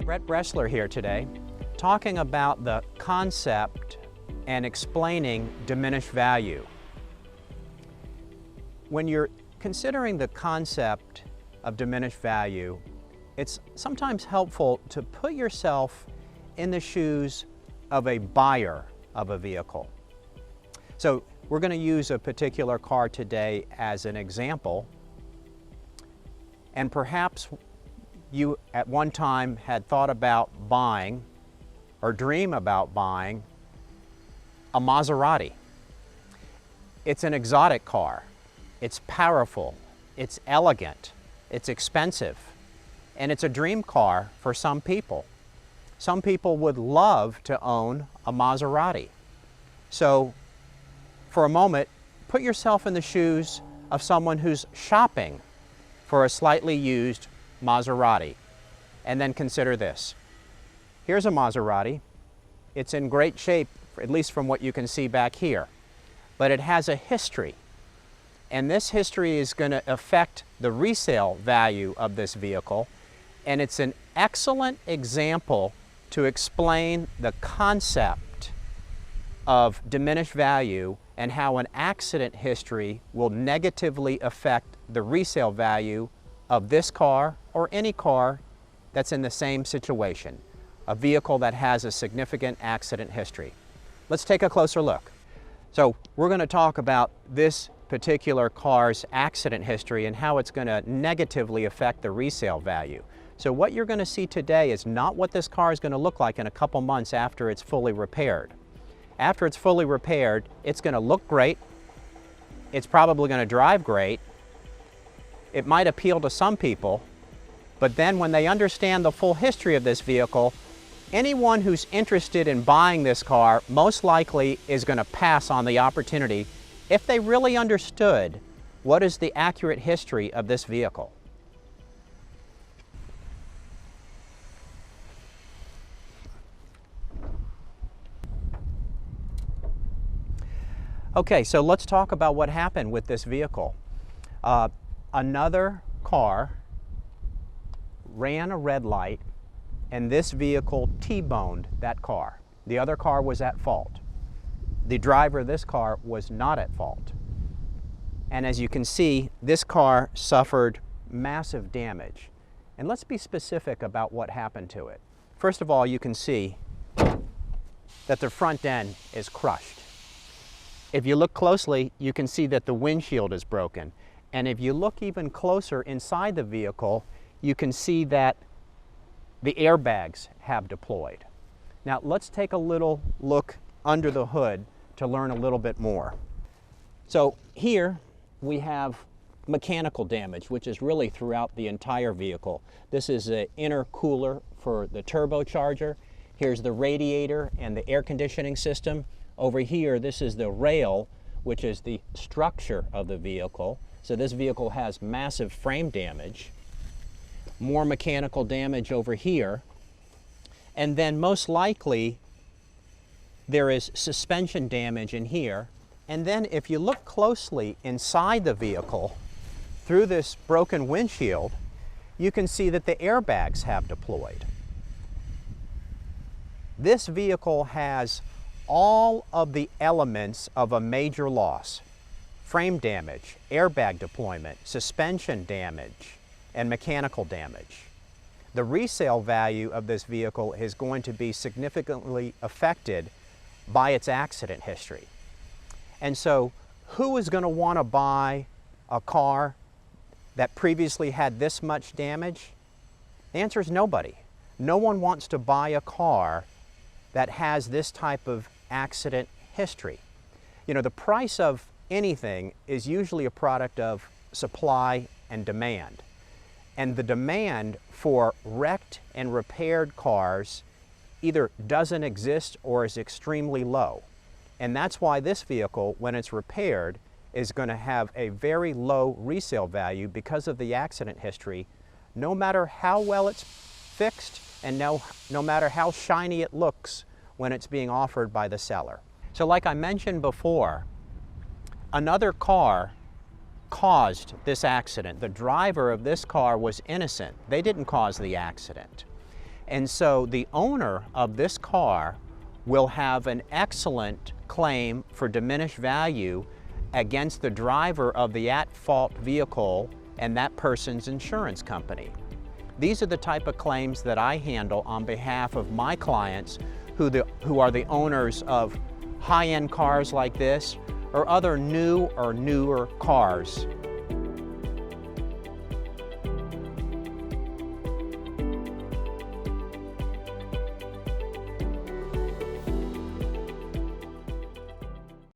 Bressler here today, talking about the concept and explaining diminished value. When you're considering the concept of diminished value, it's sometimes helpful to put yourself in the shoes of a buyer of a vehicle. So we're going to use a particular car today as an example, and perhaps you at one time had thought about buying or dream about buying a Maserati. It's an exotic car. It's powerful, it's elegant, it's expensive, and it's a dream car for some people. Some people would love to own a Maserati. So for a moment, put yourself in the shoes of someone who's shopping for a slightly used Maserati, and then consider this. Here's a Maserati. It's in great shape, at least from what you can see back here, but it has a history, and this history is going to affect the resale value of this vehicle, and it's an excellent example to explain the concept of diminished value and how an accident history will negatively affect the resale value of this car or any car that's in the same situation, a vehicle that has a significant accident history. Let's take a closer look. So we're going to talk about this particular car's accident history and how it's going to negatively affect the resale value. So what you're going to see today is not what this car is going to look like in a couple months after it's fully repaired. After it's fully repaired, it's going to look great. It's probably going to drive great. It might appeal to some people, but then when they understand the full history of this vehicle, anyone who's interested in buying this car most likely is going to pass on the opportunity if they really understood what is the accurate history of this vehicle. Okay, so let's talk about what happened with this vehicle. Another car ran a red light, and this vehicle T-boned that car. The other car was at fault. The driver of this car was not at fault. And as you can see, this car suffered massive damage. And let's be specific about what happened to it. First of all, you can see that the front end is crushed. If you look closely, you can see that the windshield is broken. And if you look even closer inside the vehicle, you can see that the airbags have deployed. Now let's take a little look under the hood to learn a little bit more. So here we have mechanical damage, which is really throughout the entire vehicle. This is an intercooler for the turbocharger. Here's the radiator and the air conditioning system. Over here, this is the rail, which is the structure of the vehicle. So this vehicle has massive frame damage. More mechanical damage over here. And then most likely, there is suspension damage in here. And then if you look closely inside the vehicle, through this broken windshield, you can see that the airbags have deployed. This vehicle has all of the elements of a major loss: frame damage, airbag deployment, suspension damage, and mechanical damage. The resale value of this vehicle is going to be significantly affected by its accident history. And so, who is going to want to buy a car that previously had this much damage? The answer is nobody. No one wants to buy a car that has this type of accident history. You know, the price of anything is usually a product of supply and demand. And the demand for wrecked and repaired cars either doesn't exist or is extremely low. And that's why this vehicle, when it's repaired, is going to have a very low resale value because of the accident history, no matter how well it's fixed and no matter how shiny it looks when it's being offered by the seller. So like I mentioned before, another car caused this accident. The driver of this car was innocent. They didn't cause the accident. And so the owner of this car will have an excellent claim for diminished value against the driver of the at-fault vehicle and that person's insurance company. These are the type of claims that I handle on behalf of my clients who are the owners of high-end cars like this or other new or newer cars